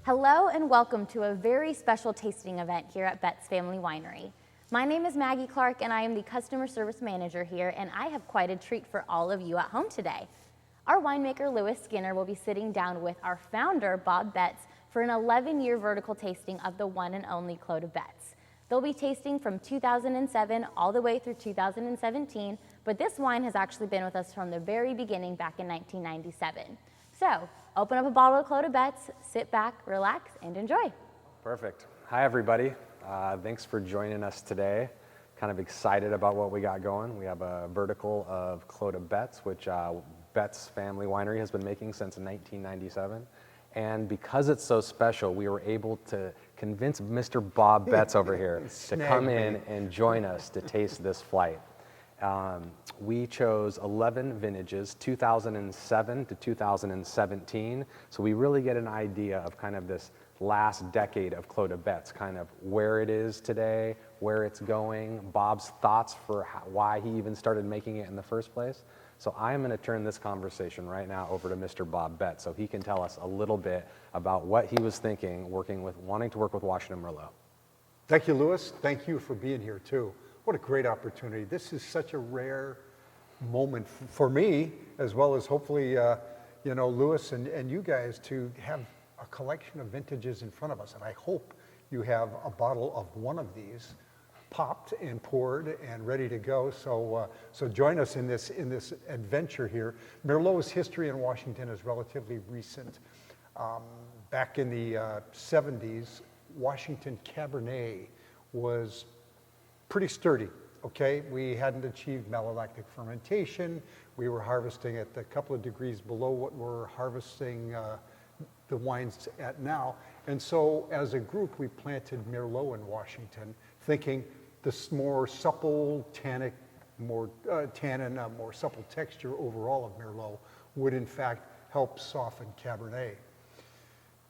Hello and welcome to a very special tasting event here at Betz Family Winery. My name is Maggie Clark and I am the customer service manager here, and I have quite a treat for all of you at home today. Our winemaker Lewis Skinner will be sitting down with our founder Bob Betz for an 11-year vertical tasting of the one and only Clos de Betz. They'll be tasting from 2007 all the way through 2017, but this wine has actually been with us from the very beginning back in 1997. So, open up a bottle of Clos de Betz, sit back, relax, and enjoy. Perfect. Hi, everybody. Thanks for joining us today. Kind of excited about what we got going. We have a vertical of Clos de Betz, which Betz Family Winery has been making since 1997. And because it's so special, we were able to convince Mr. Bob Betz over here to come in and join us to taste this flight. We chose 11 vintages, 2007 to 2017, so we really get an idea of kind of this last decade of Clos de Betz, kind of where it is today, where it's going, Bob's thoughts for why he even started making it in the first place. So I am going to turn this conversation right now over to Mr. Bob Betz so he can tell us a little bit about what he was thinking wanting to work with Washington Merlot. Thank you, Lewis. Thank you for being here too. What a great opportunity. This is such a rare moment for me, as well as hopefully, Lewis and you guys, to have a collection of vintages in front of us. And I hope you have a bottle of one of these popped and poured and ready to go. So join us in this adventure here. Merlot's history in Washington is relatively recent. Back in the 70s, Washington Cabernet was pretty sturdy, okay? We hadn't achieved malolactic fermentation. We were harvesting at a couple of degrees below what we're harvesting the wines at now. And so as a group, we planted Merlot in Washington, thinking this more supple tannic, more tannin, more supple texture overall of Merlot would in fact help soften Cabernet.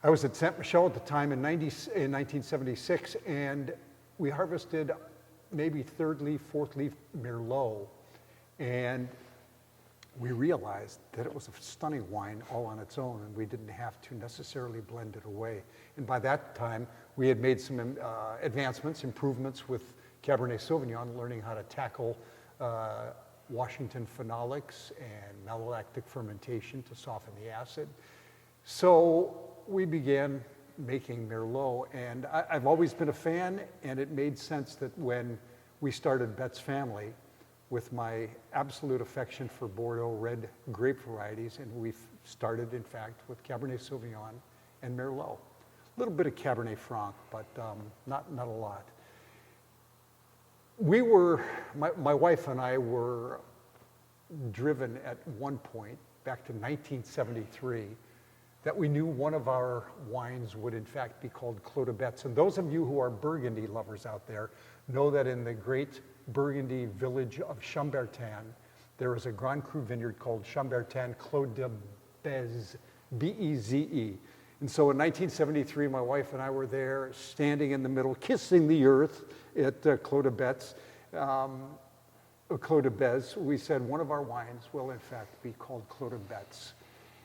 I was at Saint Michel at the time in 1976, and we harvested maybe third leaf, fourth leaf Merlot, and we realized that it was a stunning wine all on its own, and we didn't have to necessarily blend it away. And by that time, we had made some advancements, improvements with Cabernet Sauvignon, learning how to tackle Washington phenolics and malolactic fermentation to soften the acid. So we began making Merlot, and I've always been a fan, and it made sense that when we started Betz Family with my absolute affection for Bordeaux red grape varieties, and we started in fact with Cabernet Sauvignon and Merlot. A little bit of Cabernet Franc, but not a lot. We were, my wife and I were driven at one point back to 1973 that we knew one of our wines would in fact be called Clos de Betz. And those of you who are Burgundy lovers out there know that in the great Burgundy village of Chambertin, there is a Grand Cru vineyard called Chambertin Clos de Betz, B-E-Z-E. And so in 1973, my wife and I were there, standing in the middle, kissing the earth at Clos de Betz. Clos de Betz, we said one of our wines will in fact be called Clos de Betz.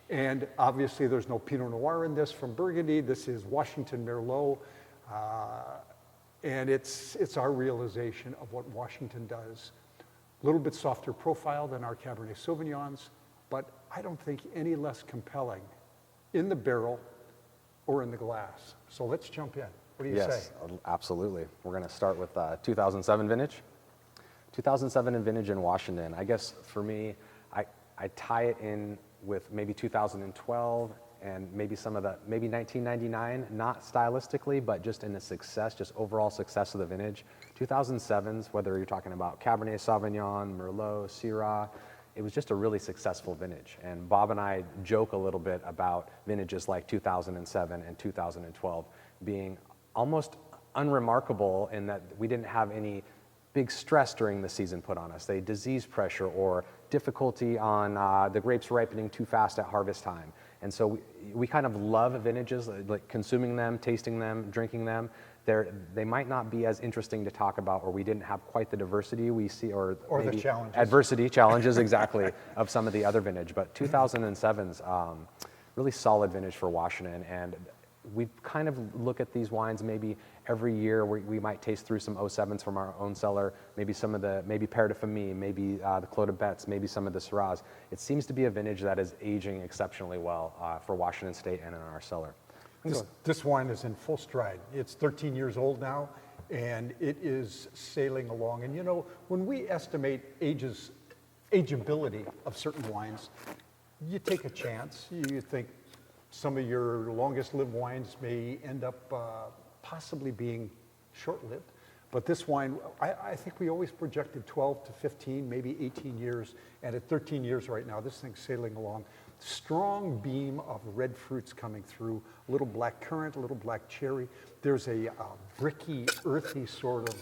And obviously there's no Pinot Noir in this from Burgundy. This is Washington Merlot. And it's our realization of what Washington does. A little bit softer profile than our Cabernet Sauvignons, but I don't think any less compelling in the barrel or in the glass. So let's jump in. What do you say? Yes, absolutely. We're going to start with 2007 vintage. 2007 vintage in Washington. I guess for me, I tie it in with maybe 2012 and maybe maybe 1999, not stylistically, but just in the success, just overall success of the vintage. 2007s, whether you're talking about Cabernet Sauvignon, Merlot, Syrah, it was just a really successful vintage. And Bob and I joke a little bit about vintages like 2007 and 2012 being almost unremarkable in that we didn't have any big stress during the season put on us, say disease pressure or difficulty on the grapes ripening too fast at harvest time. And so we kind of love vintages, like consuming them, tasting them, drinking them. They might not be as interesting to talk about, or we didn't have quite the diversity we see, or the challenges. Adversity, challenges, exactly, of some of the other vintage. But 2007's really solid vintage for Washington, and we kind of look at these wines maybe every year. We might taste through some 07s from our own cellar, maybe maybe Pére de Famille, maybe the Clos de Betz, maybe some of the Syrahs. It seems to be a vintage that is aging exceptionally well for Washington State and in our cellar. This wine is in full stride. It's 13 years old now, and it is sailing along. And you know, when we estimate ageability of certain wines, you take a chance. You think some of your longest lived wines may end up possibly being short-lived. But this wine, I think we always projected 12 to 15, maybe 18 years. And at 13 years right now, this thing's sailing along. Strong beam of red fruits coming through, a little black currant, a little black cherry. There's a bricky, earthy sort of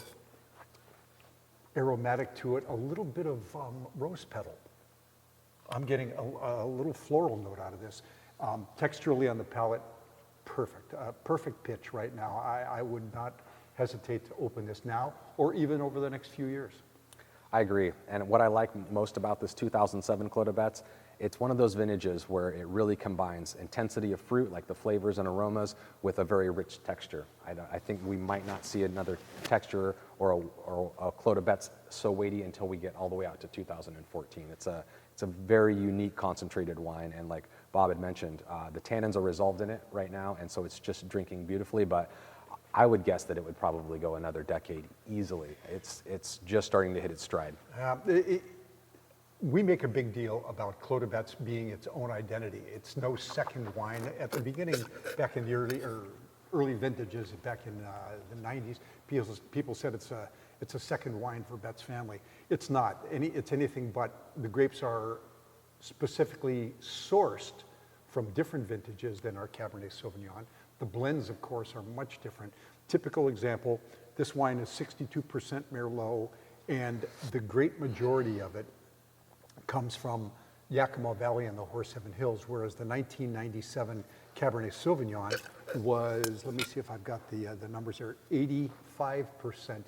aromatic to it, a little bit of rose petal. I'm getting a little floral note out of this. Texturally on the palate, perfect. Perfect pitch right now. I would not hesitate to open this now or even over the next few years. I agree. And what I like most about this 2007 Clos de Betz, it's one of those vintages where it really combines intensity of fruit, like the flavors and aromas, with a very rich texture. I think we might not see another texture or a Clos de Betz so weighty until we get all the way out to 2014. It's a very unique concentrated wine, and like Bob had mentioned, the tannins are resolved in it right now, and so it's just drinking beautifully, but I would guess that it would probably go another decade easily. It's just starting to hit its stride. We make a big deal about Clos de Betz being its own identity. It's no second wine. At the beginning, back in the early vintages, back in the 90s, people said it's a second wine for Betz Family. It's not. It's anything but. The grapes are specifically sourced from different vintages than our Cabernet Sauvignon. The blends, of course, are much different. Typical example, this wine is 62% Merlot, and the great majority of it comes from Yakima Valley and the Horse Heaven Hills, whereas the 1997 Cabernet Sauvignon was, let me see if I've got the numbers here, 85%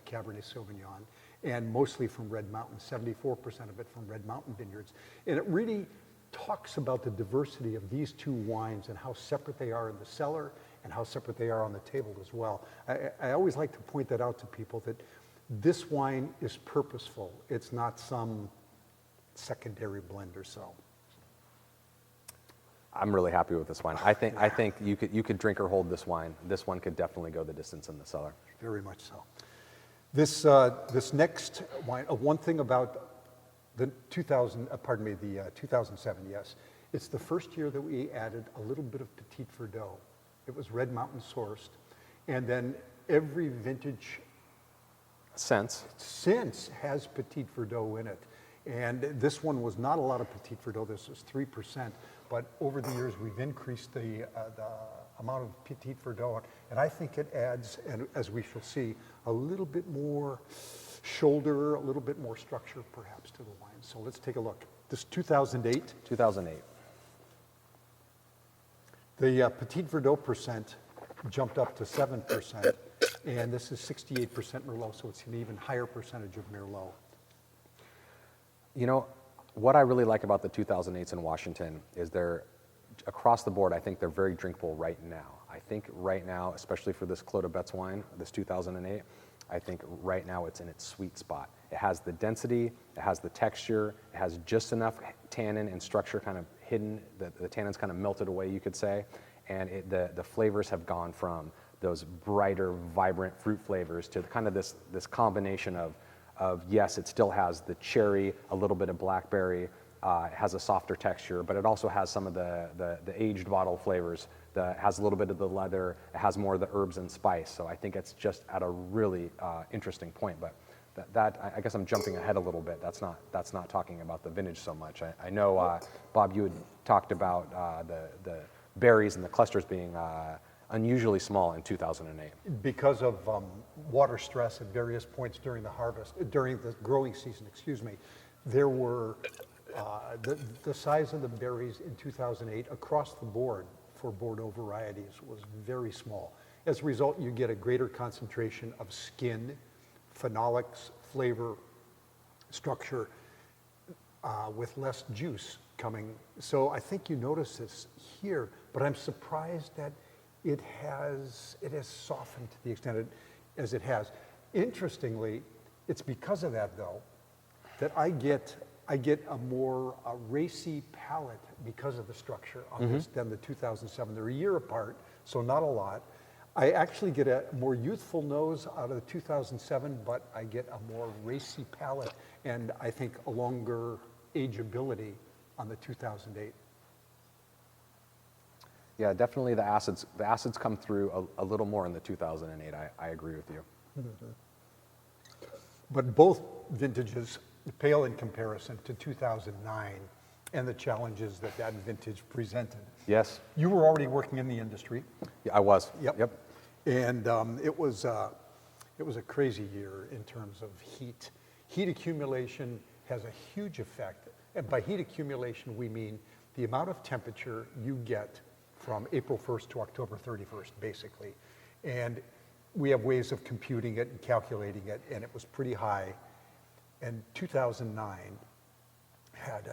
Cabernet Sauvignon, and mostly from Red Mountain, 74% of it from Red Mountain vineyards. And it really talks about the diversity of these two wines and how separate they are in the cellar and how separate they are on the table as well. I always like to point that out to people, that this wine is purposeful. It's not some secondary blend or so. I'm really happy with this wine. I think you could drink or hold this wine. This one could definitely go the distance in the cellar. Very much so. This next wine, one thing about the 2007, yes, it's the first year that we added a little bit of Petit Verdot. It was Red Mountain sourced, and then every vintage since has Petit Verdot in it. And this one was not a lot of Petit Verdot. This was 3%, but over the years we've increased the amount of Petit Verdot, and I think it adds, and as we shall see, a little bit more shoulder, a little bit more structure perhaps to the wine. So let's take a look. This 2008. 2008. The Petit Verdot percent jumped up to 7%, and this is 68% Merlot, so it's an even higher percentage of Merlot. You know, what I really like about the 2008s in Washington is they're, across the board, I think they're very drinkable right now. I think right now, especially for this Clos de Betz wine, this 2008, I think right now it's in its sweet spot. It has the density, it has the texture, it has just enough tannin and structure kind of hidden, the tannins kind of melted away, you could say, and the flavors have gone from those brighter, vibrant fruit flavors to kind of this combination of yes, it still has the cherry, a little bit of blackberry, it has a softer texture, but it also has some of the aged bottle flavors. It has a little bit of the leather, it has more of the herbs and spice, so I think it's just at a really interesting point. But I guess I'm jumping ahead a little bit. That's not talking about the vintage so much. I know, Bob, you had talked about the berries and the clusters being unusually small in 2008. Because of water stress at various points during the growing season, there were, the size of the berries in 2008 across the board for Bordeaux varieties was very small. As a result, you get a greater concentration of skin, phenolics, flavor, structure, with less juice coming. So I think you notice this here, but I'm surprised that it has softened to the extent as it has. Interestingly, it's because of that though that I get a more racy palate because of the structure on this than the 2007. They're a year apart, so not a lot. I actually get a more youthful nose out of the 2007, but I get a more racy palate and I think a longer ageability on the 2008. Yeah, definitely the acids come through a little more in the 2008. I agree with you. But both vintages pale in comparison to 2009 and the challenges that vintage presented. Yes. You were already working in the industry. Yeah, I was. Yep. And it was a crazy year in terms of heat. Heat accumulation has a huge effect. And by heat accumulation, we mean the amount of temperature you get from April 1st to October 31st, basically. And we have ways of computing it and calculating it, and it was pretty high. And 2009 had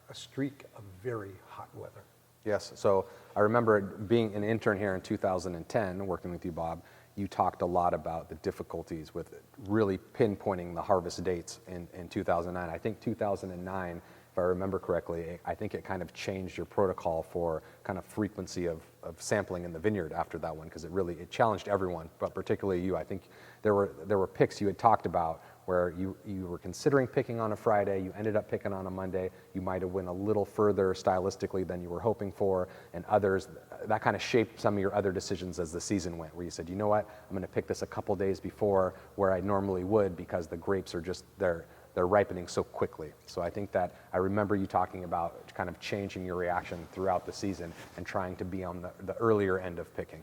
a streak of very hot weather. Yes, so I remember being an intern here in 2010, working with you, Bob. You talked a lot about the difficulties with really pinpointing the harvest dates in 2009. I think 2009, if I remember correctly, I think it kind of changed your protocol for kind of frequency of sampling in the vineyard after that one, because it challenged everyone, but particularly you. I think there were picks you had talked about where you were considering picking on a Friday, you ended up picking on a Monday, you might have went a little further stylistically than you were hoping for, and others, that kind of shaped some of your other decisions as the season went, where you said, you know what, I'm gonna pick this a couple days before where I normally would because the grapes are just, they're ripening so quickly. So I think that I remember you talking about kind of changing your reaction throughout the season and trying to be on the earlier end of picking.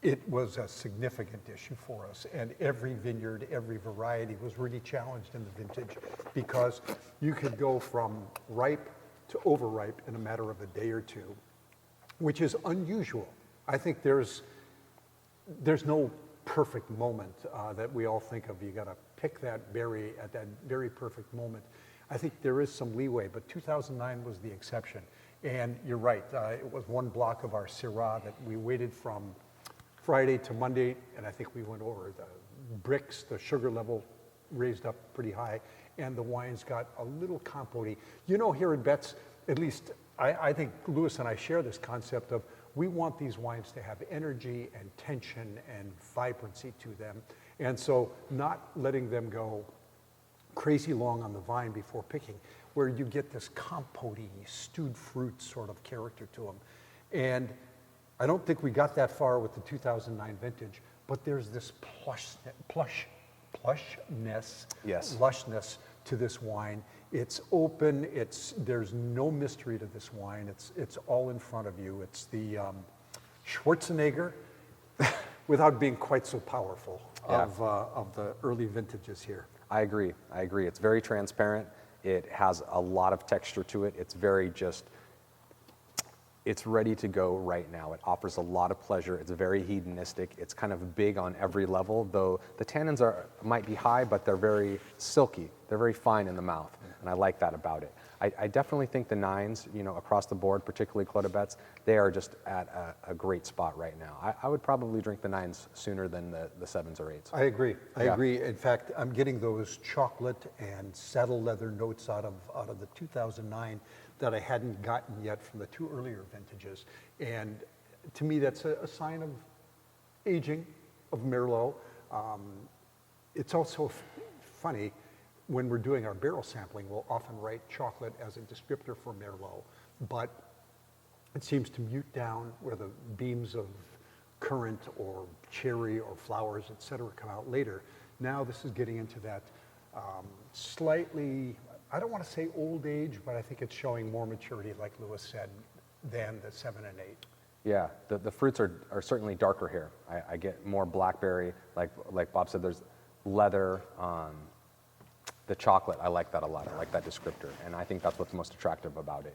It was a significant issue for us, and every vineyard, every variety was really challenged in the vintage because you could go from ripe to overripe in a matter of a day or two, which is unusual. I think there's no perfect moment that we all think of. You got to pick that berry at that very perfect moment. I think there is some leeway, but 2009 was the exception. And you're right, it was one block of our Syrah that we waited from Friday to Monday, and I think we went over the bricks, the sugar level raised up pretty high, and the wines got a little compote-y. You know, here at Betz, at least I think Louis and I share this concept of we want these wines to have energy and tension and vibrancy to them. And so not letting them go crazy long on the vine before picking, where you get this compote-y, stewed fruit sort of character to them. And I don't think we got that far with the 2009 vintage, but there's this plushness, yes, lushness to this wine. It's open. There's no mystery to this wine. It's all in front of you. It's the Schwarzenegger, without being quite so powerful, of the early vintages here. I agree. It's very transparent. It has a lot of texture to it. It's very just. It's ready to go right now. It offers a lot of pleasure. It's very hedonistic. It's kind of big on every level, though the tannins might be high, but they're very silky. They're very fine in the mouth, and I like that about it. I definitely think the nines, across the board, particularly Clos de Betz, they are just at a great spot right now. I would probably drink the nines sooner than the sevens or eights. I agree. I agree. In fact, I'm getting those chocolate and saddle leather notes out of the 2009 that I hadn't gotten yet from the two earlier vintages. And to me, that's a sign of aging, of Merlot. It's also funny, when we're doing our barrel sampling, we'll often write chocolate as a descriptor for Merlot, but it seems to mute down where the beams of currant or cherry or flowers, et cetera, come out later. Now this is getting into that slightly, I don't want to say old age, but I think it's showing more maturity, like Louis said, than the 7 and 8. Yeah, the fruits are certainly darker here. I get more blackberry, like Bob said, there's leather. The chocolate, I like that a lot. I like that descriptor, and I think that's what's most attractive about it.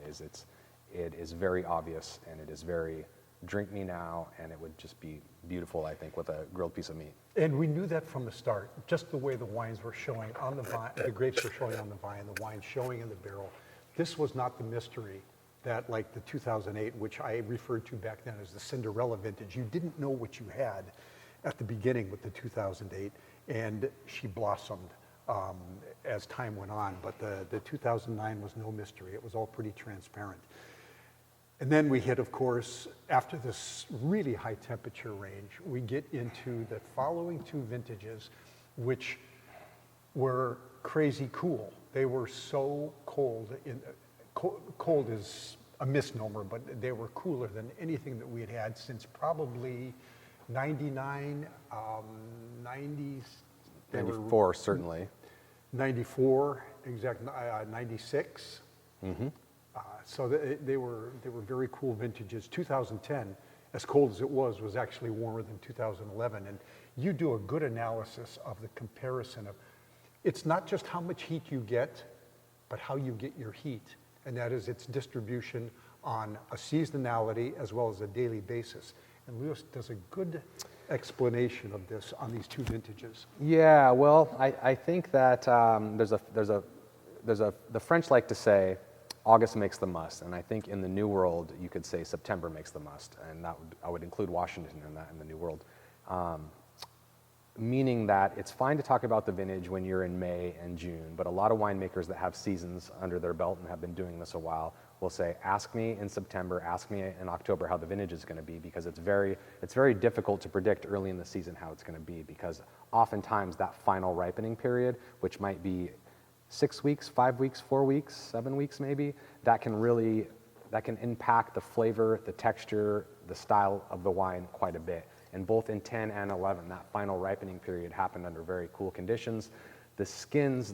It is very obvious, and it is very drink me now, and it would just be beautiful, I think, with a grilled piece of meat. And we knew that from the start, just the way the wines were showing on the vine, the grapes were showing on the vine, the wine showing in the barrel. This was not the mystery that, like the 2008, which I referred to back then as the Cinderella vintage, you didn't know what you had at the beginning with the 2008, and she blossomed as time went on. But the 2009 was no mystery. It was all pretty transparent. And then we hit, of course, after this really high temperature range, we get into the following two vintages, which were crazy cool. They were so cold. Cold is a misnomer, but they were cooler than anything that we had had since probably 99, 90s. 94, certainly. 94, exactly, 96. Mm-hmm. So they were very cool vintages. 2010, as cold as it was actually warmer than 2011. And you do a good analysis of the comparison of, it's not just how much heat you get, but how you get your heat. And that is its distribution on a seasonality as well as a daily basis. And Lewis does a good explanation of this on these two vintages. Yeah, well, I think that the French like to say, August makes the must, and I think in the New World you could say September makes the must, and I would include Washington in that in the New World. Meaning that it's fine to talk about the vintage when you're in May and June, but a lot of winemakers that have seasons under their belt and have been doing this a while will say, ask me in September, ask me in October how the vintage is going to be, because it's very difficult to predict early in the season how it's going to be, because oftentimes that final ripening period, which might be 6 weeks, 5 weeks, 4 weeks, 7 weeks maybe, that can impact the flavor, the texture, the style of the wine quite a bit. And both in 10 and 11, that final ripening period happened under very cool conditions. The skins,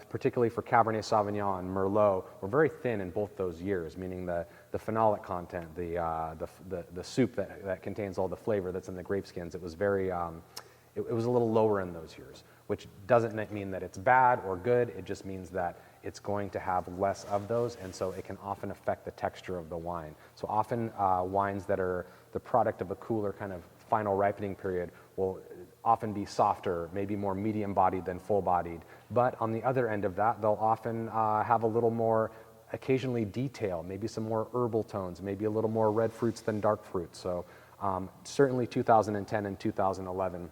particularly for Cabernet Sauvignon and Merlot, were very thin in both those years, meaning the phenolic content, the soup that contains all the flavor that's in the grape skins, it was it was a little lower in those years, which doesn't mean that it's bad or good. It just means that it's going to have less of those, and so it can often affect the texture of the wine. So often wines that are the product of a cooler kind of final ripening period will often be softer, maybe more medium-bodied than full-bodied. But on the other end of that, they'll often have a little more occasionally detail, maybe some more herbal tones, maybe a little more red fruits than dark fruits. So certainly 2010 and 2011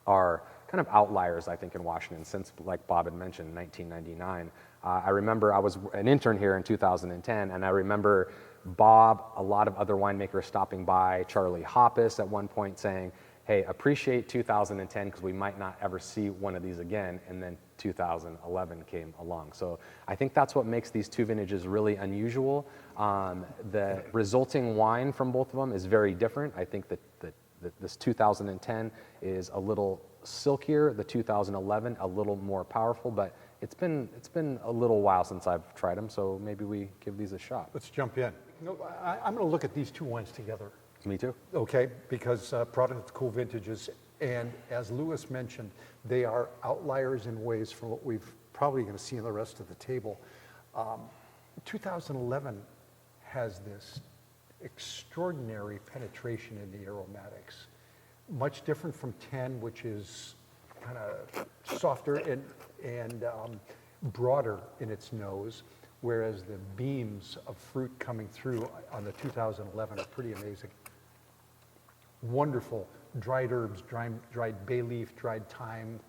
are kind of outliers, I think, in Washington since, like Bob had mentioned, 1999. I remember I was an intern here in 2010, and I remember Bob, a lot of other winemakers stopping by, Charlie Hoppus at one point saying, hey, appreciate 2010 because we might not ever see one of these again, and then 2011 came along. So I think that's what makes these two vintages really unusual. The resulting wine from both of them is very different. I think that this 2010 is a little silkier, the 2011 a little more powerful, but it's been a little while since I've tried them, so maybe we give these a shot. Let's jump in. I'm going to look at these two wines together. Me too. Okay, because product of cool vintages, and as Lewis mentioned, they are outliers in ways from what we've probably going to see in the rest of the table. 2011 has this extraordinary penetration in the aromatics, much different from 10, which is kind of softer and broader in its nose, whereas the beams of fruit coming through on the 2011 are pretty amazing. Wonderful dried herbs, dried bay leaf, dried thyme,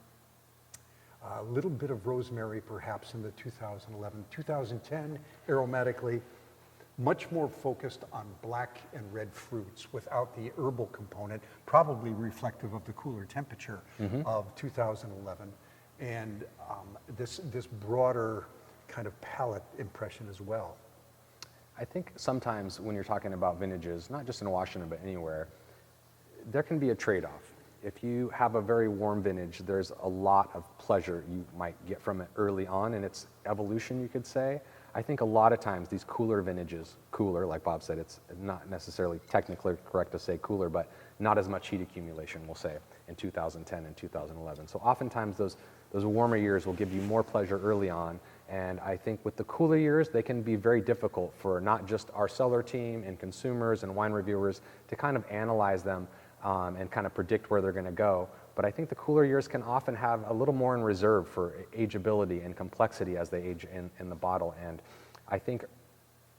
a little bit of rosemary perhaps in the 2011. 2010, aromatically, much more focused on black and red fruits without the herbal component, probably reflective of the cooler temperature of 2011. And this broader kind of palate impression as well. I think sometimes when you're talking about vintages, not just in Washington but anywhere, there can be a trade-off. If you have a very warm vintage, there's a lot of pleasure you might get from it early on in its evolution, you could say. I think a lot of times these cooler vintages, cooler, like Bob said, it's not necessarily technically correct to say cooler, but not as much heat accumulation, we'll say, in 2010 and 2011. So oftentimes those warmer years will give you more pleasure early on, and I think with the cooler years, they can be very difficult for not just our cellar team and consumers and wine reviewers to kind of analyze them and kind of predict where they're going to go. But I think the cooler years can often have a little more in reserve for ageability and complexity as they age in the bottle. And I think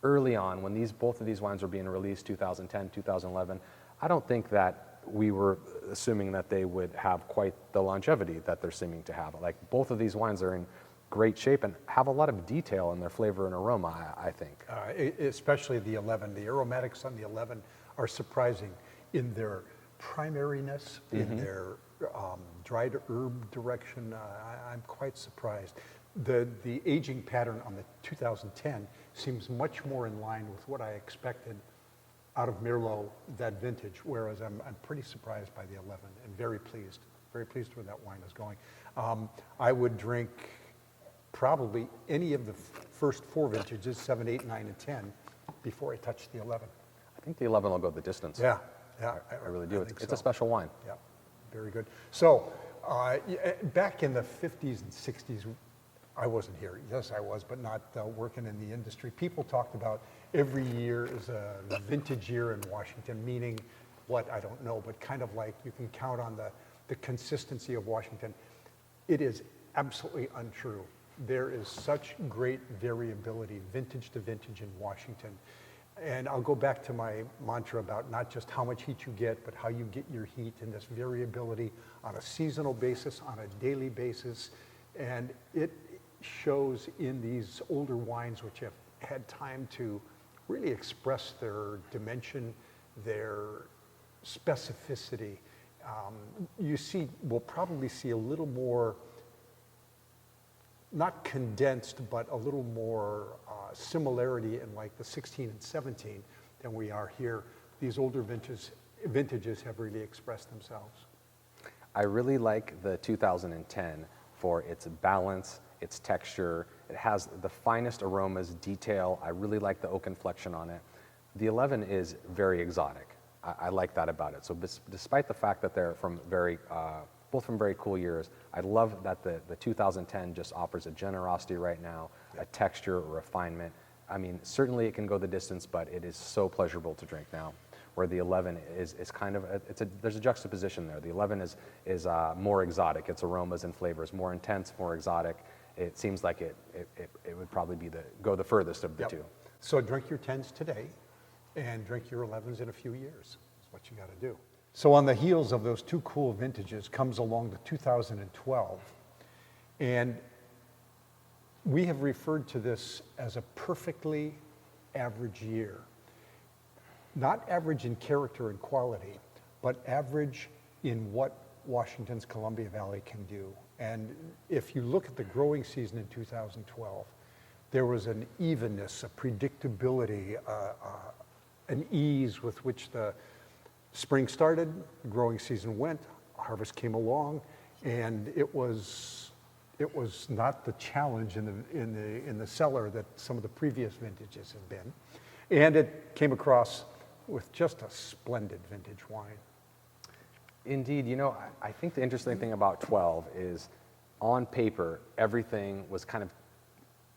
early on, when both of these wines were being released, 2010, 2011, I don't think that we were assuming that they would have quite the longevity that they're seeming to have. Like, both of these wines are in great shape and have a lot of detail in their flavor and aroma, I think. Especially the 11. The aromatics on the 11 are surprising in their primariness, in their dried herb direction. I'm quite surprised. The aging pattern on the 2010 seems much more in line with what I expected out of Merlot, that vintage, whereas I'm pretty surprised by the 11 and very pleased where that wine is going. I would drink probably any of the first 4 vintages, 7, 8, 9, and 10, before I touch the 11. I think the 11 will go the distance. Yeah. I really do. It's so. a special wine. Yeah, very good. So, back in the 50s and 60s, I wasn't here. Yes, I was, but not working in the industry. People talked about every year is a vintage year in Washington, meaning what, I don't know, but kind of like you can count on the consistency of Washington. It is absolutely untrue. There is such great variability, vintage to vintage in Washington. And I'll go back to my mantra about not just how much heat you get, but how you get your heat, and this variability on a seasonal basis, on a daily basis. And it shows in these older wines, which have had time to really express their dimension, their specificity. We'll probably see a little more, not condensed, but a little more similarity in like the 16 and 17 than we are here. These older vintages have really expressed themselves. I really like the 2010 for its balance, its texture. It has the finest aromas, detail. I really like the oak inflection on it. The 11 is very exotic. I like that about it. So despite the fact that they're from both from very cool years, I love that the 2010 just offers a generosity right now, a texture, a refinement. I mean, certainly it can go the distance, but it is so pleasurable to drink now. Where the 11 is kind of, there's a juxtaposition there. The 11 is more exotic. Its aromas and flavors more intense, more exotic. It seems like it would probably go the furthest of the two. So drink your 10s today and drink your 11s in a few years. That's what you got to do. So on the heels of those 2 cool vintages comes along the 2012. And we have referred to this as a perfectly average year. Not average in character and quality, but average in what Washington's Columbia Valley can do. And if you look at the growing season in 2012, there was an evenness, a predictability, an ease with which the spring started, the growing season went, harvest came along, and it was not the challenge in the cellar that some of the previous vintages have been. And it came across with just a splendid vintage wine. Indeed, I think the interesting thing about 12 is, on paper, everything was kind of,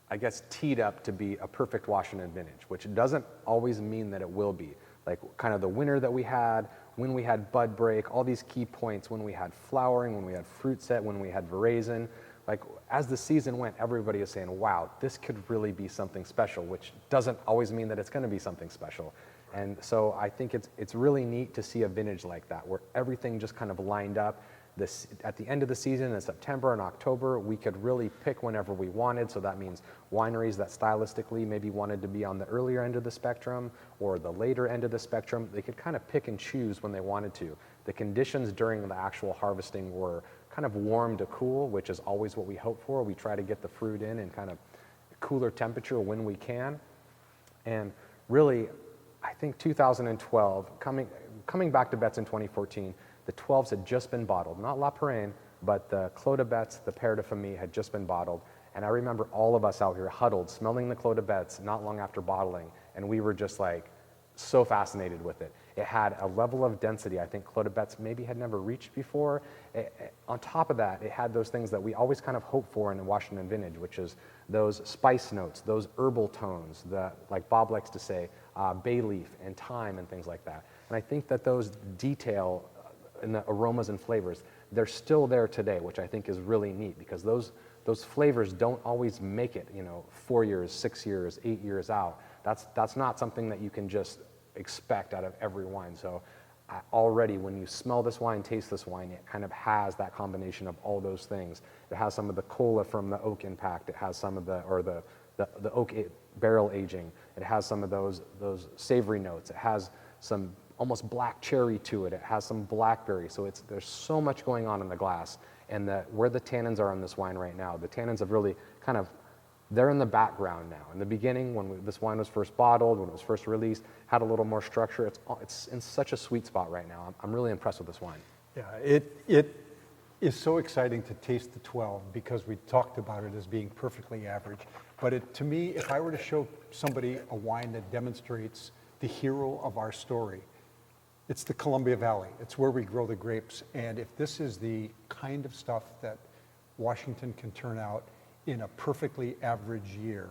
I guess, teed up to be a perfect Washington vintage, which doesn't always mean that it will be. Like, kind of the winter that we had, when we had bud break, all these key points, when we had flowering, when we had fruit set, when we had veraison. Like, as the season went, everybody is saying, wow, this could really be something special, which doesn't always mean that it's going to be something special. And so I think it's really neat to see a vintage like that, where everything just kind of lined up. At the end of the season in September and October, we could really pick whenever we wanted. So that means wineries that stylistically maybe wanted to be on the earlier end of the spectrum or the later end of the spectrum, they could kind of pick and choose when they wanted to. The conditions during the actual harvesting were kind of warm to cool, which is always what we hope for. We try to get the fruit in kind of cooler temperature when we can. And really, I think 2012, coming back to Betz in 2014, the 12s had just been bottled, not La Pérenne, but the Clos de Betz, the Pére de Famille had just been bottled. And I remember all of us out here huddled, smelling the Clos de Betz not long after bottling, and we were just like so fascinated with it. It had a level of density I think Clos de Betz maybe had never reached before. On top of that, it had those things that we always kind of hope for in a Washington vintage, which is those spice notes, those herbal tones, like Bob likes to say, bay leaf and thyme and things like that. And I think that those detail in the aromas and flavors, they're still there today, which I think is really neat, because those those flavors don't always make it, 4 years, 6 years, 8 years out. That's not something that you can just expect out of every wine. So already when you smell this wine, taste this wine, it kind of has that combination of all those things. It has some of the cola from the oak impact. It has some of the oak barrel aging. It has some of those savory notes. It has some almost black cherry to it. It has some blackberry. So there's so much going on in the glass. And where the tannins are on this wine right now, the tannins have really they're in the background now. In the beginning, when this wine was first bottled, when it was first released, had a little more structure. It's in such a sweet spot right now. I'm really impressed with this wine. Yeah, it is so exciting to taste the 12 because we talked about it as being perfectly average. But to me, if I were to show somebody a wine that demonstrates the hero of our story, it's the Columbia Valley. It's where we grow the grapes. And if this is the kind of stuff that Washington can turn out in a perfectly average year,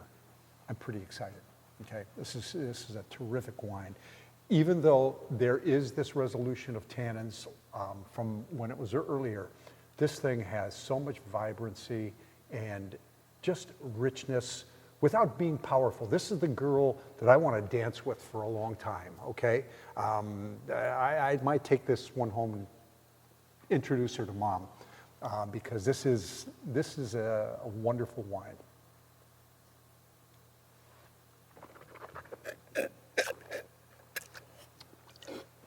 I'm pretty excited. Okay, this is a terrific wine. Even though there is this resolution of tannins from when it was earlier, this thing has so much vibrancy and just richness without being powerful. This is the girl that I want to dance with for a long time, okay? I might take this one home and introduce her to mom because this is a wonderful wine.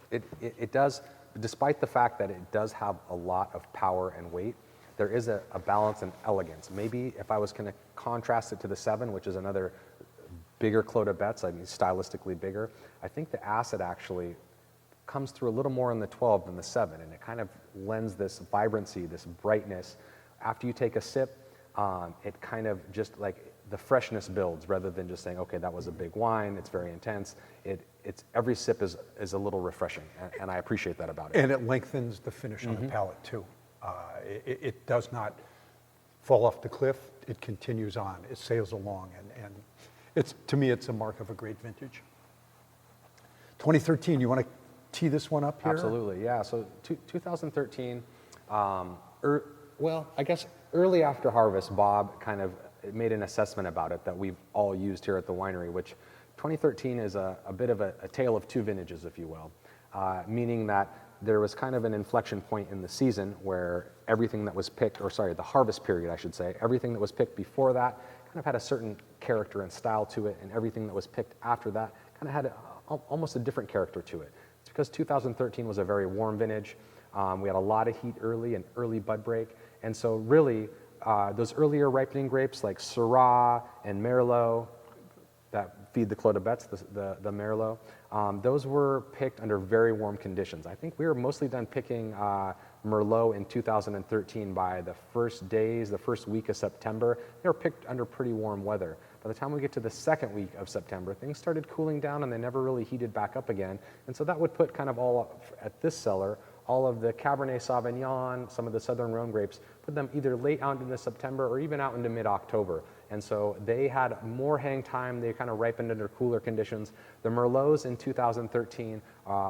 It does, despite the fact that it does have a lot of power and weight, there is a balance and elegance. Maybe if I was going to contrast it to the 7, which is another bigger Clos de Betz, I mean stylistically bigger, I think the acid actually comes through a little more in the 12 than the 7, and it kind of lends this vibrancy, this brightness. After you take a sip, it kind of just like the freshness builds rather than just saying, okay, that was a big wine, it's very intense. It's every sip is a little refreshing, and I appreciate that about it. And it lengthens the finish on the palate too. It does not fall off the cliff. It continues on. It sails along, and to me, it's a mark of a great vintage. 2013. You want to tee this one up here? Absolutely, yeah. So 2013. Well, I guess early after harvest, Bob kind of made an assessment about it that we've all used here at the winery, which 2013 is a bit of a tale of two vintages, if you will, meaning that there was kind of an inflection point in the season where everything that was picked, or sorry, the harvest period, I should say, everything that was picked before that kind of had a certain character and style to it, and everything that was picked after that kind of had almost a different character to it. It's because 2013 was a very warm vintage. We had a lot of heat early and early bud break, and so really those earlier ripening grapes like Syrah and Merlot that feed the Clos de Betz, the Merlot, those were picked under very warm conditions. I think we were mostly done picking Merlot in 2013 by the first days, the first week of September. They were picked under pretty warm weather. By the time we get to the second week of September, things started cooling down and they never really heated back up again. And so that would put kind of all at this cellar, all of the Cabernet Sauvignon, some of the Southern Rhone grapes, put them either late out into September or even out into mid-October. And so they had more hang time. They kind of ripened under cooler conditions. The Merlots in 2013,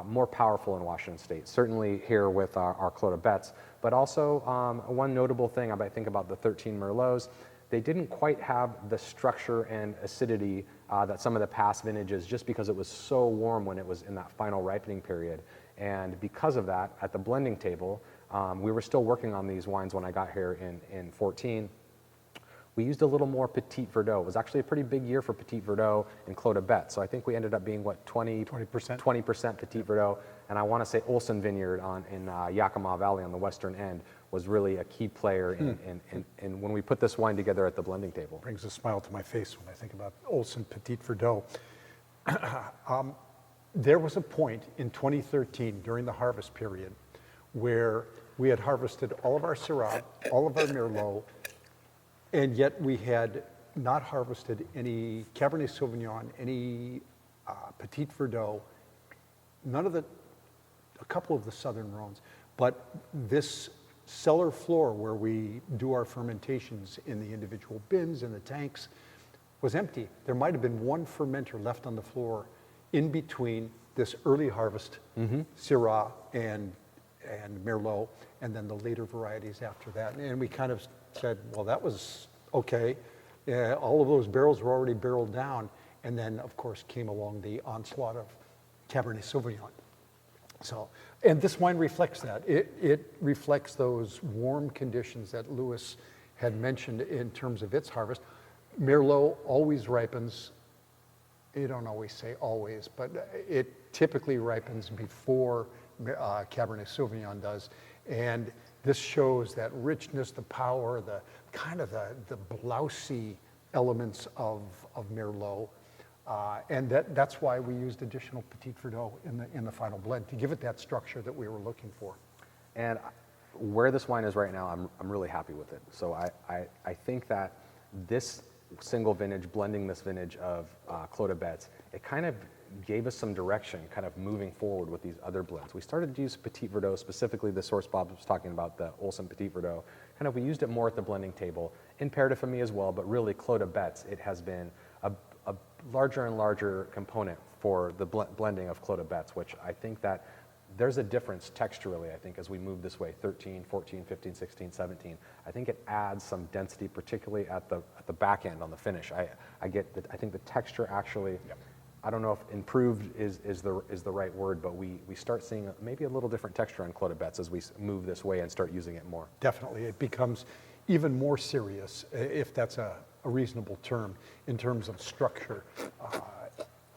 more powerful in Washington State, certainly here with our Clos de Betz. But also one notable thing I think about the 13 Merlots, they didn't quite have the structure and acidity that some of the past vintages, just because it was so warm when it was in that final ripening period. And because of that, at the blending table, we were still working on these wines when I got here in 14. We used a little more Petit Verdot. It was actually a pretty big year for Petit Verdot and Clos de Betz. So I think we ended up being, 20% Petit Verdot. And I want to say Olson Vineyard in Yakima Valley on the western end was really a key player in when we put this wine together at the blending table. Brings a smile to my face when I think about Olson Petit Verdot. There was a point in 2013 during the harvest period where we had harvested all of our Syrah, all of our Merlot, and yet we had not harvested any Cabernet Sauvignon, any Petit Verdot, a couple of the Southern Rhones, but this cellar floor where we do our fermentations in the individual bins and the tanks was empty. There might have been one fermenter left on the floor in between this early harvest Syrah and Merlot, and then the later varieties after that. And we kind of said, well, that was okay. All of those barrels were already barreled down. And then, of course, came along the onslaught of Cabernet Sauvignon. So, and this wine reflects that. It reflects those warm conditions that Louis had mentioned in terms of its harvest. Merlot always ripens. You don't always say always, but it typically ripens before Cabernet Sauvignon does. And this shows that richness, the power, the kind of the blousy elements of Merlot. And that's why we used additional Petit Verdot in the final blend, to give it that structure that we were looking for. And where this wine is right now, I'm really happy with it. So I think that this single vintage, blending this vintage of Clos de Betz, it kind of gave us some direction, kind of moving forward with these other blends. We started to use Petit Verdot, specifically the source Bob was talking about, the Olsen Petit Verdot. Kind of, we used it more at the blending table, in Pére de Famille as well, but really Clos de Betz, it has been a larger and larger component for the blending of Clos de Betz, which I think that there's a difference texturally, I think, as we move this way, 13, 14, 15, 16, 17. I think it adds some density, particularly at the back end on the finish. I think the texture actually, yep. I don't know if improved is the right word, but we start seeing maybe a little different texture on Clos de Betz as we move this way and start using it more. Definitely, it becomes even more serious, if that's a reasonable term, in terms of structure.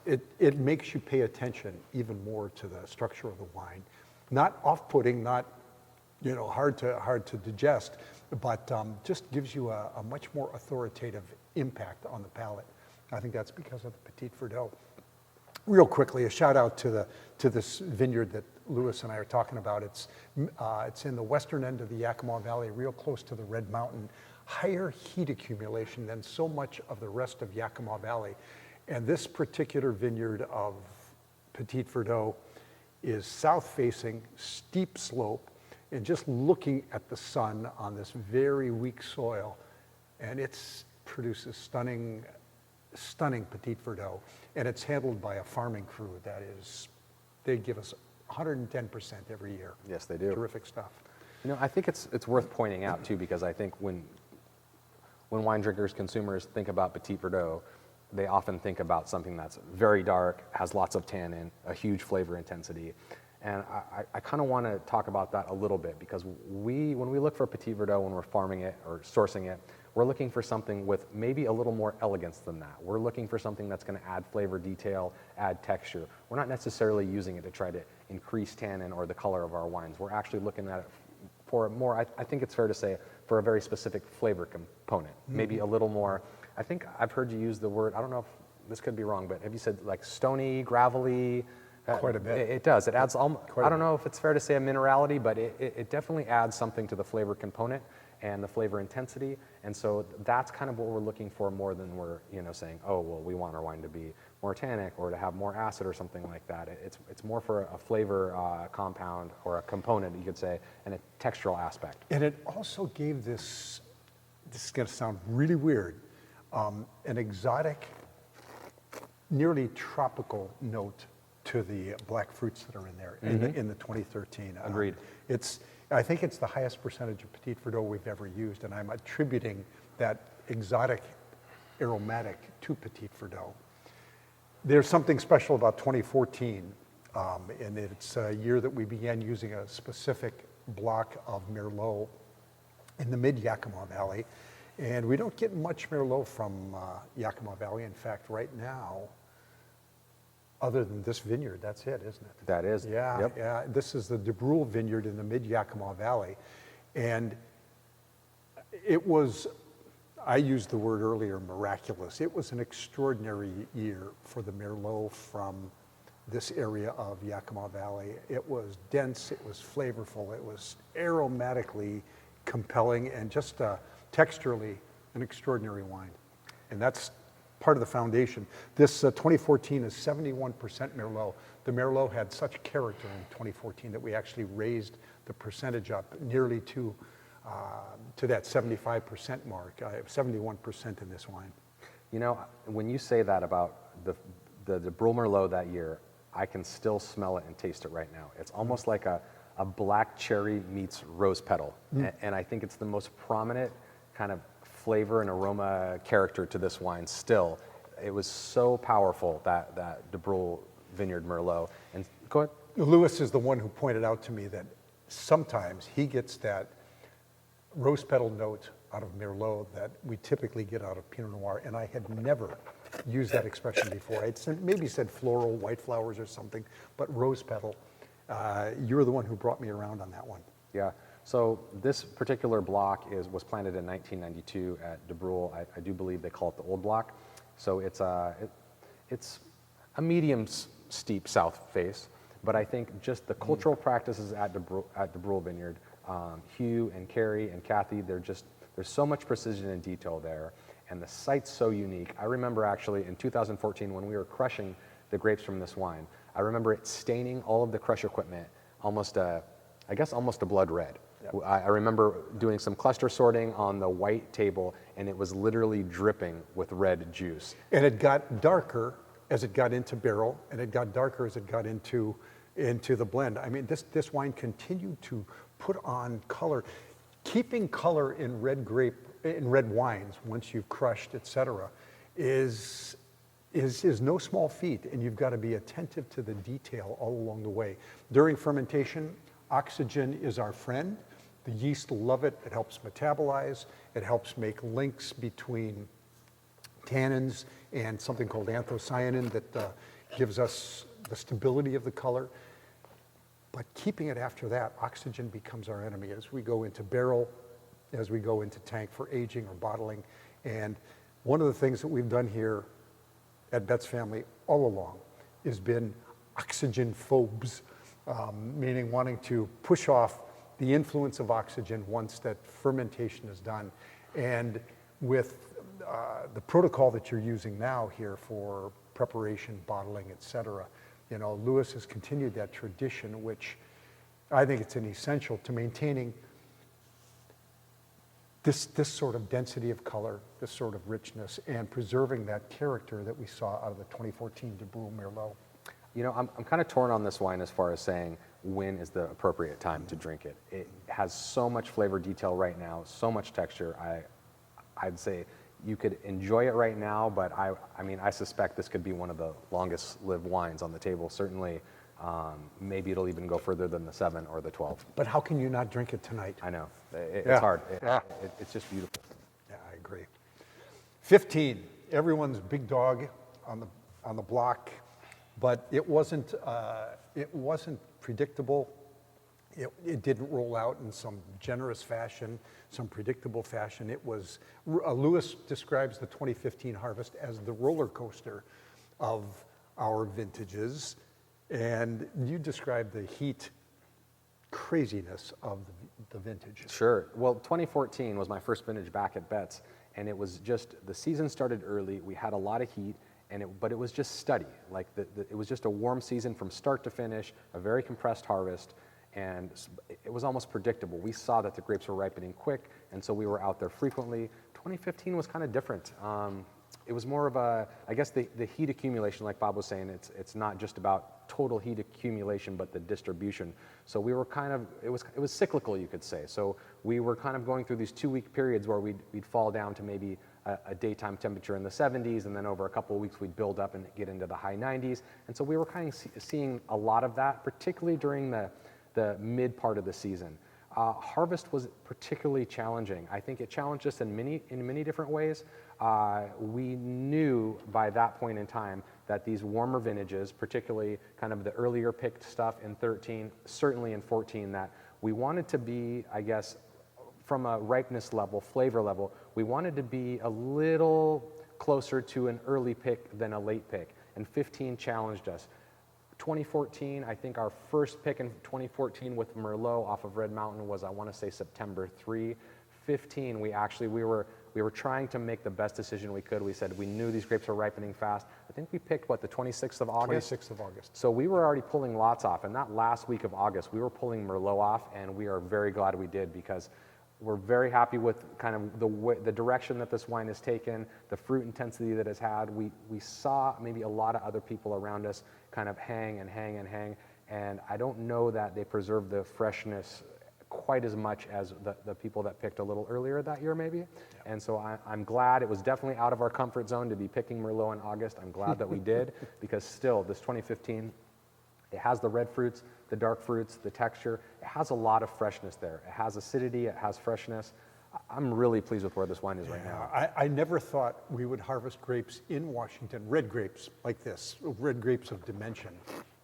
It makes you pay attention even more to the structure of the wine. Not off-putting, not hard to digest, but just gives you a much more authoritative impact on the palate. I think that's because of the Petit Verdot. Real quickly, a shout out to this vineyard that Louis and I are talking about. It's in the western end of the Yakima Valley, real close to the Red Mountain. Higher heat accumulation than so much of the rest of Yakima Valley. And this particular vineyard of Petit Verdot is south-facing, steep slope, and just looking at the sun on this very weak soil, and it produces stunning Petit Verdot. And it's handled by a farming crew they give us 110% every year. Yes, they do. Terrific stuff. I think it's worth pointing out too, because I think when wine drinkers, consumers think about Petit Verdot, they often think about something that's very dark, has lots of tannin, a huge flavor intensity. And I kind of want to talk about that a little bit, because when we look for Petit Verdot, when we're farming it or sourcing it, we're looking for something with maybe a little more elegance than that. We're looking for something that's going to add flavor, detail, add texture. We're not necessarily using it to try to increase tannin or the color of our wines. We're actually looking at it for more, I think it's fair to say, for a very specific flavor component. Mm-hmm. Maybe a little more, I think I've heard you use the word, I don't know if this could be wrong, but have you said like stony, gravelly? Quite a bit. It does. It adds, I don't know if it's fair to say a minerality, but it definitely adds something to the flavor component and the flavor intensity. And so that's kind of what we're looking for, more than we're saying, oh, well, we want our wine to be more tannic or to have more acid or something like that. It's more for a flavor compound or a component, you could say, and a textural aspect. And it also gave this is going to sound really weird, an exotic, nearly tropical note to the black fruits that are in there, mm-hmm. in the 2013. Agreed. I think it's the highest percentage of Petit Verdot we've ever used, and I'm attributing that exotic aromatic to Petit Verdot. There's something special about 2014, and it's a year that we began using a specific block of Merlot in the mid-Yakima Valley, and we don't get much Merlot from Yakima Valley. In fact, right now, other than this vineyard, that's it, isn't it? That is. Yeah, yep. Yeah. This is the De Brule vineyard in the mid-Yakima Valley. And it was, I used the word earlier, miraculous. It was an extraordinary year for the Merlot from this area of Yakima Valley. It was dense, it was flavorful, it was aromatically compelling, and just texturally an extraordinary wine. And that's part of the foundation. This 2014 is 71% Merlot. The Merlot had such character in 2014 that we actually raised the percentage up nearly to that 75% mark. I have 71% in this wine. When you say that about the Brule Merlot that year, I can still smell it and taste it right now. It's almost like a black cherry meets rose petal. And I think it's the most prominent kind of flavor and aroma character to this wine still. It was so powerful, that De Brule Vineyard Merlot. And go ahead. Lewis is the one who pointed out to me that sometimes he gets that rose petal note out of Merlot that we typically get out of Pinot Noir, and I had never used that expression before. I'd maybe said floral, white flowers or something, but rose petal. You're the one who brought me around on that one. Yeah. So this particular block was planted in 1992 at De Brule. I do believe they call it the Old Block. So it's a medium steep south face, but I think just the cultural practices at De Brule Vineyard, Hugh and Carrie and Kathy, there's so much precision and detail there, and the site's so unique. I remember actually in 2014 when we were crushing the grapes from this wine, I remember it staining all of the crush equipment almost a blood red. Yep. I remember doing some cluster sorting on the white table, and it was literally dripping with red juice. And it got darker as it got into barrel, and it got darker as it got into the blend. I mean, this wine continued to put on color. Keeping color in red wines once you've crushed, etc., is no small feat, and you've got to be attentive to the detail all along the way. During fermentation, oxygen is our friend. The yeast love it. It helps metabolize. It helps make links between tannins and something called anthocyanin that gives us the stability of the color. But keeping it after that, oxygen becomes our enemy as we go into barrel, as we go into tank for aging or bottling. And one of the things that we've done here at Betz Family all along has been oxygen phobes, meaning wanting to push off the influence of oxygen once that fermentation is done. And with the protocol that you're using now here for preparation, bottling, etc., you know, Lewis has continued that tradition, which I think it's an essential to maintaining this sort of density of color, this sort of richness, and preserving that character that we saw out of the 2014 De Brule Merlot. You know, I'm kind of torn on this wine as far as saying when is the appropriate time to drink it. It has so much flavor detail right now, so much texture. I'd say you could enjoy it right now, but I mean, I suspect this could be one of the longest lived wines on the table. Certainly, maybe it'll even go further than the 7 or the 12. But how can you not drink it tonight? I know, it's hard. It's just beautiful. Yeah, I agree. 15, everyone's big dog on the block, but it wasn't predictable. It didn't roll out in some generous fashion, some predictable fashion. It was, Lewis describes the 2015 harvest as the roller coaster of our vintages, and you described the heat craziness of the vintage. Sure. Well, 2014 was my first vintage back at Betz, and it was just, the season started early. We had a lot of heat, but it was just steady. Like it was just a warm season from start to finish, a very compressed harvest. And it was almost predictable. We saw that the grapes were ripening quick, and so we were out there frequently. 2015 was kind of different. It was more of I guess the heat accumulation, like Bob was saying, it's not just about total heat accumulation, but the distribution. So we were kind of, it was cyclical, you could say. So we were kind of going through these 2-week periods where we'd fall down to maybe a daytime temperature in the 70s, and then over a couple of weeks we'd build up and get into the high 90s. And so we were kind of seeing a lot of that, particularly during the mid part of the season. Harvest was particularly challenging. I think it challenged us in many different ways. We knew by that point in time that these warmer vintages, particularly kind of the earlier picked stuff in 13, certainly in 14, that we wanted to be, I guess, from a ripeness level, flavor level, we wanted to be a little closer to an early pick than a late pick. And 15 challenged us. 2014, I think our first pick in 2014 with Merlot off of Red Mountain was, I want to say, September 3. 15, we were trying to make the best decision we could. We said we knew these grapes were ripening fast. I think we picked, the 26th of August? 26th of August. So we were already pulling lots off, and that last week of August, we were pulling Merlot off, and we are very glad we did, because we're very happy with kind of the direction that this wine has taken, the fruit intensity that it's had. We saw maybe a lot of other people around us kind of hang, and I don't know that they preserve the freshness quite as much as the people that picked a little earlier that year maybe. And so I'm glad. It was definitely out of our comfort zone to be picking Merlot in August. I'm glad that we did, because still this 2015, it has the red fruits, the dark fruits, the texture. It has a lot of freshness there. It has acidity, it has freshness. I'm really pleased with where this wine is right now. I never thought we would harvest grapes in Washington, red grapes like this, red grapes of dimension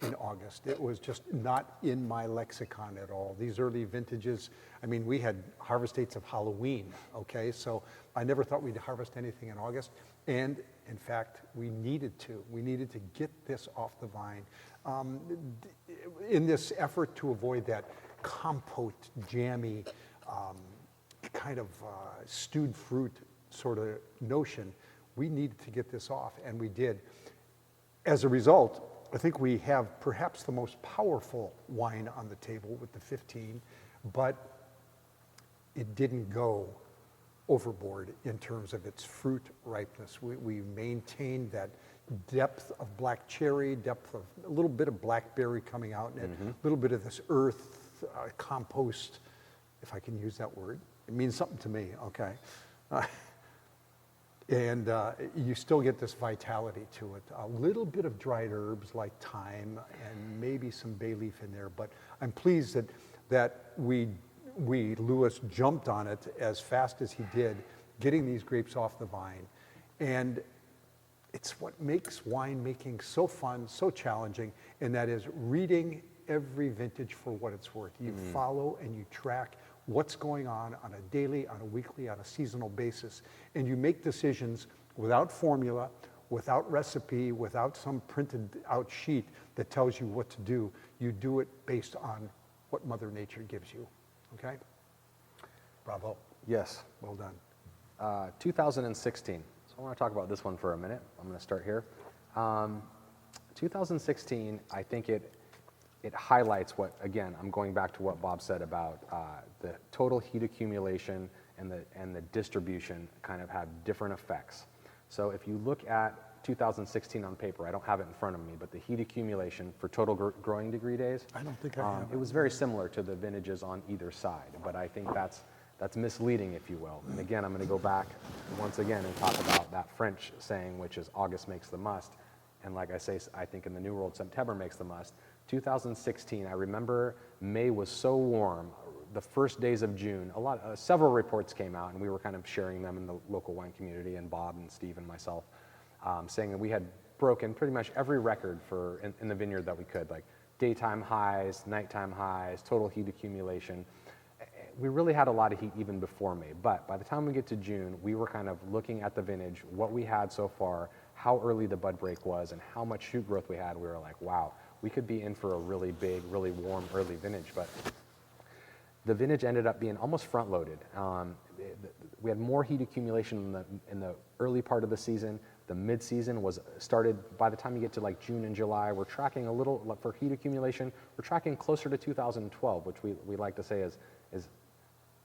in August. It was just not in my lexicon at all. These early vintages, I mean, we had harvest dates of Halloween, okay? So I never thought we'd harvest anything in August. And in fact, we needed to. We needed to get this off the vine. In this effort to avoid that compote, jammy, kind of stewed fruit sort of notion, we needed to get this off, and we did. As a result, I think we have perhaps the most powerful wine on the table with the 15, but it didn't go overboard in terms of its fruit ripeness. We maintained that depth of black cherry, depth of a little bit of blackberry coming out, and a little bit of this earth, compost, if I can use that word. It means something to me, okay? And you still get this vitality to it. A little bit of dried herbs like thyme and maybe some bay leaf in there, but I'm pleased that Louis jumped on it as fast as he did, getting these grapes off the vine. And it's what makes winemaking so fun, so challenging, and that is reading every vintage for what it's worth. You follow and you track what's going on a daily, on a weekly, on a seasonal basis. And you make decisions without formula, without recipe, without some printed out sheet that tells you what to do. You do it based on what Mother Nature gives you, okay? Bravo. Yes. Well done. 2016. So I want to talk about this one for a minute. I'm going to start here. 2016, I think it highlights what, again, I'm going back to what Bob said about the total heat accumulation and the distribution kind of have different effects. So if you look at 2016 on paper, I don't have it in front of me, but the heat accumulation for total growing degree days, I don't think I have it was very similar to the vintages on either side, but I think that's misleading, if you will. And again, I'm going to go back once again and talk about that French saying, which is August makes the must. And like I say, I think in the New World, September makes the must. 2016, I remember May was so warm. The first days of June, several reports came out, and we were kind of sharing them in the local wine community, and Bob and Steve and myself, saying that we had broken pretty much every record in the vineyard that we could, like daytime highs, nighttime highs, total heat accumulation. We really had a lot of heat even before May, but by the time we get to June, we were kind of looking at the vintage, what we had so far, how early the bud break was, and how much shoot growth we had. We were like, wow, we could be in for a really big, really warm early vintage, but the vintage ended up being almost front-loaded. We had more heat accumulation in the early part of the season. The mid-season was started by the time you get to like June and July. We're tracking a little, for heat accumulation, we're tracking closer to 2012, which we like to say is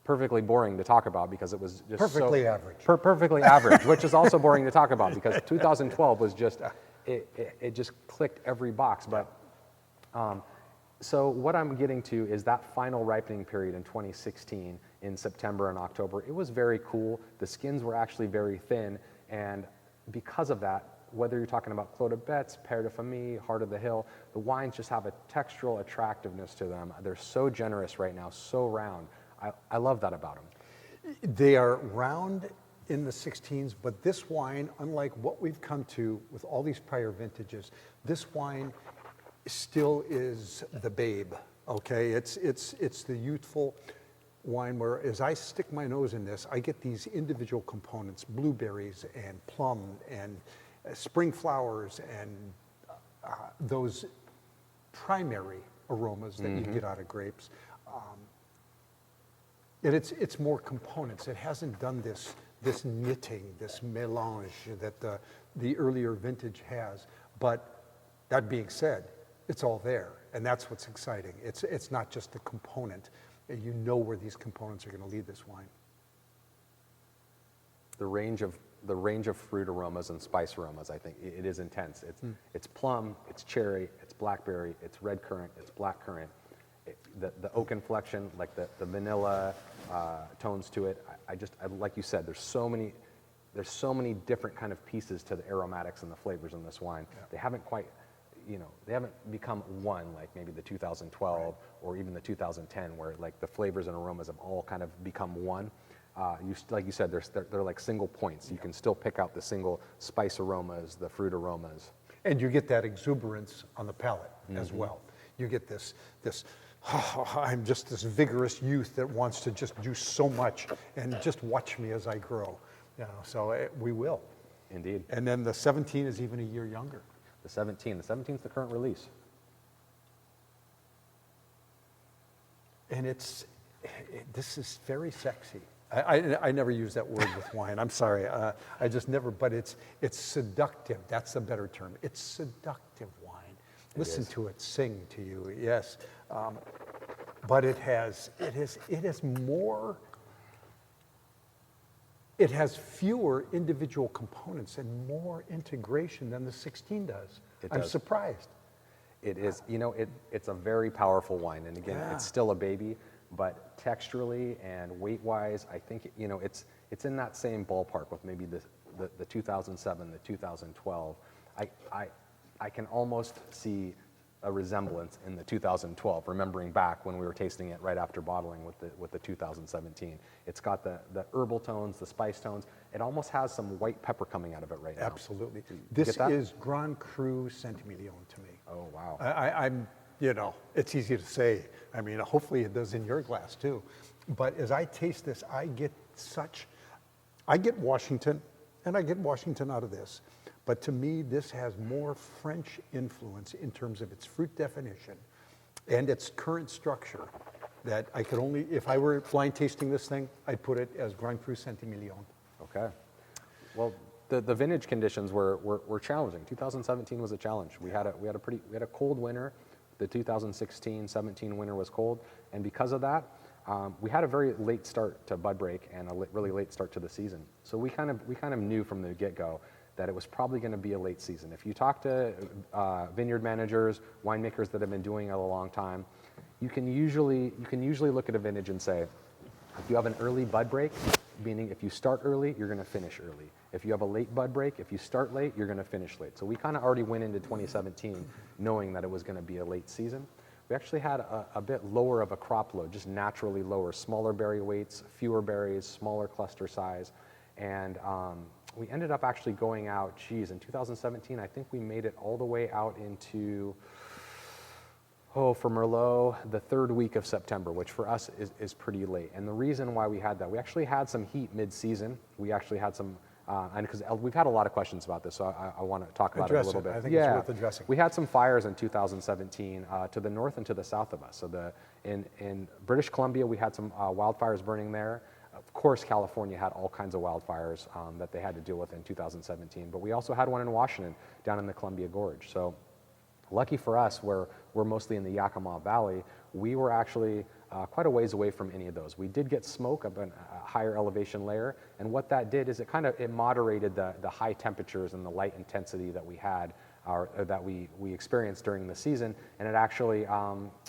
perfectly boring to talk about because it was just perfectly average. Perfectly average, which is also boring to talk about because 2012 was just, it just clicked every box. But so what I'm getting to is that final ripening period in 2016 in September and October. It was very cool. The skins were actually very thin, and because of that, whether you're talking about Clos de Betz, Pére de Famille, Heart of the Hill, the wines just have a textural attractiveness to them. They're so generous right now, so round. I love that about them. They are round in the 16s, but this wine, unlike what we've come to with all these prior vintages, this wine still is the babe, okay? It's the youthful wine where as I stick my nose in this, I get these individual components, blueberries and plum and spring flowers and those primary aromas that you get out of grapes. And it's more components. It hasn't done this knitting, this mélange that the earlier vintage has. But that being said, it's all there, and that's what's exciting. It's not just a component. You know where these components are going to lead this wine. The range of fruit aromas and spice aromas, I think, it is intense. It's plum, it's cherry, it's blackberry, it's red currant, it's black currant. the oak inflection, like the vanilla tones to it. Like you said, there's so many different kind of pieces to the aromatics and the flavors in this wine. Yeah. They haven't quite, they haven't become one like maybe the 2012 right. or even the 2010, where like the flavors and aromas have all kind of become one. Like you said, they're like single points. You can still pick out the single spice aromas, the fruit aromas. And you get that exuberance on the palate as well. You get this, I'm just this vigorous youth that wants to just do so much and just watch me as I grow. So we will. Indeed. And then the 17 is even a year younger. The 17 is the current release. And this is very sexy. I never use that word with wine. I'm sorry. I just never, but it's seductive. That's a better term. It's seductive wine. Listen to it sing to you, yes. But it has more, it has fewer individual components and more integration than the 16 does. I'm surprised. It is, it's a very powerful wine. And again, it's still a baby, but texturally and weight-wise, I think, it's in that same ballpark with maybe the 2007, the 2012. I can almost see a resemblance in the 2012, remembering back when we were tasting it right after bottling with the 2017. It's got the herbal tones, the spice tones. It almost has some white pepper coming out of it right now. Absolutely. This is Grand Cru Saint-Emilion to me. Oh, wow. I'm, it's easy to say. I mean, hopefully it does in your glass too. But as I taste this, I get Washington, and I get Washington out of this. But to me, this has more French influence in terms of its fruit definition and its current structure that I could only, if I were blind tasting this thing, I'd put it as Grand Cru Saint-Emilion. Okay. Well, the vintage conditions were challenging. 2017 was a challenge. We had a cold winter. The 2016-17 winter was cold, and because of that, we had a very late start to bud break and a really late start to the season. So we kind of knew from the get-go that it was probably going to be a late season. If you talk to vineyard managers, winemakers that have been doing it a long time, you can usually look at a vintage and say, if you have an early bud break, meaning if you start early, you're going to finish early. If you have a late bud break, if you start late, you're going to finish late. So we kind of already went into 2017 knowing that it was going to be a late season. We actually had a bit lower of a crop load, just naturally lower, smaller berry weights, fewer berries, smaller cluster size, and we ended up actually going out, in 2017, I think we made it all the way out into, for Merlot, the third week of September, which for us is pretty late. And the reason why we had that, we actually had some heat mid-season. We actually had some, and because we've had a lot of questions about this, so I want to talk about it a little bit. I think it's worth addressing. We had some fires in 2017 to the north and to the south of us. So in British Columbia, we had some wildfires burning there. Of course, California had all kinds of wildfires that they had to deal with in 2017, but we also had one in Washington down in the Columbia Gorge. So lucky for us, we're mostly in the Yakima Valley, we were actually quite a ways away from any of those. We did get smoke up in a higher elevation layer, and what that did is it moderated the high temperatures and the light intensity that we had, or that we experienced during the season, and it actually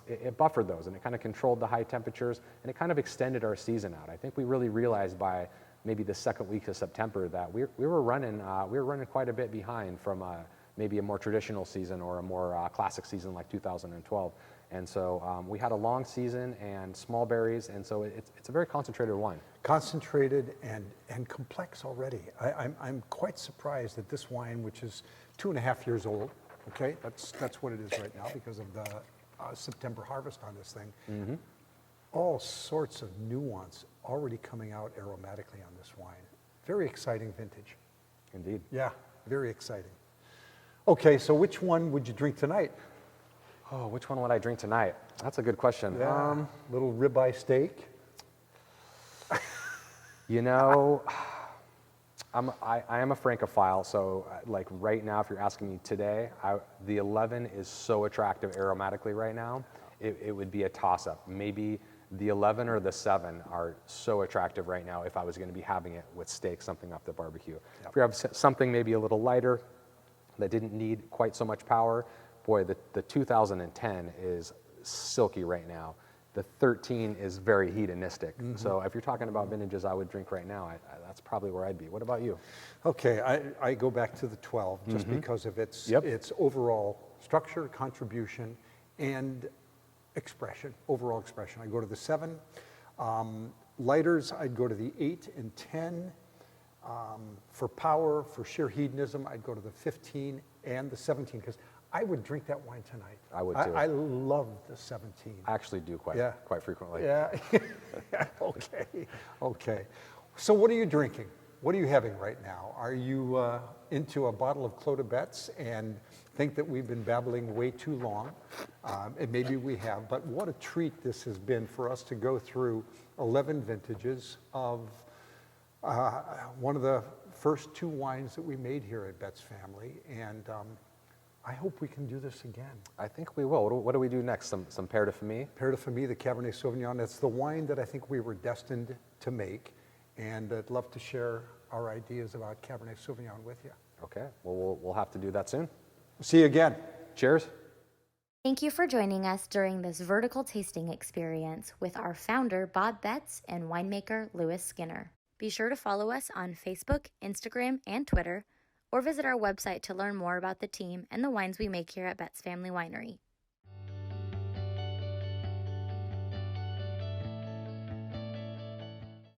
it buffered those, and it kind of controlled the high temperatures, and it kind of extended our season out. I think we really realized by maybe the second week of September that we were running quite a bit behind from maybe a more traditional season or a more classic season like 2012. And so we had a long season and small berries, and so it's a very concentrated wine. Concentrated and complex already. I'm quite surprised that this wine, which is 2.5 years old, okay, that's what it is right now because of the September harvest on this thing. Mm-hmm. All sorts of nuance already coming out aromatically on this wine. Very exciting vintage. Indeed. Yeah, very exciting. Okay, so which one would you drink tonight? Oh, which one would I drink tonight? That's a good question. Yeah, little ribeye steak. I am a Francophile, so like right now, if you're asking me today, the 11 is so attractive aromatically right now, it would be a toss-up. Maybe the 11 or the 7 are so attractive right now if I was going to be having it with steak, something off the barbecue. Yep. If you have something maybe a little lighter that didn't need quite so much power, boy, the 2010 is silky right now. The 13 is very hedonistic. So if you're talking about vintages I would drink right now, that's probably where I'd be. What about you? Okay, I go back to the 12 just because of its overall structure, contribution, and expression, overall expression. I go to the 7. Lighters, I'd go to the 8 and 10. For power, for sheer hedonism, I'd go to the 15 and the 17 because I would drink that wine tonight. I would too. I love the 17. I actually do quite frequently. Yeah. Okay. So what are you drinking? What are you having right now? Are you into a bottle of Clos de Betz and think that we've been babbling way too long? And maybe we have, but what a treat this has been for us to go through 11 vintages of one of the first 2 wines that we made here at Betz Family. And I hope we can do this again. I think we will. What do we do next? Some Pére de Famille? Pére de Famille, the Cabernet Sauvignon. That's the wine that I think we were destined to make. And I'd love to share our ideas about Cabernet Sauvignon with you. Okay. Well, we'll have to do that soon. See you again. Cheers. Thank you for joining us during this vertical tasting experience with our founder, Bob Betz, and winemaker, Louis Skinner. Be sure to follow us on Facebook, Instagram, and Twitter, or visit our website to learn more about the team and the wines we make here at Betz Family Winery.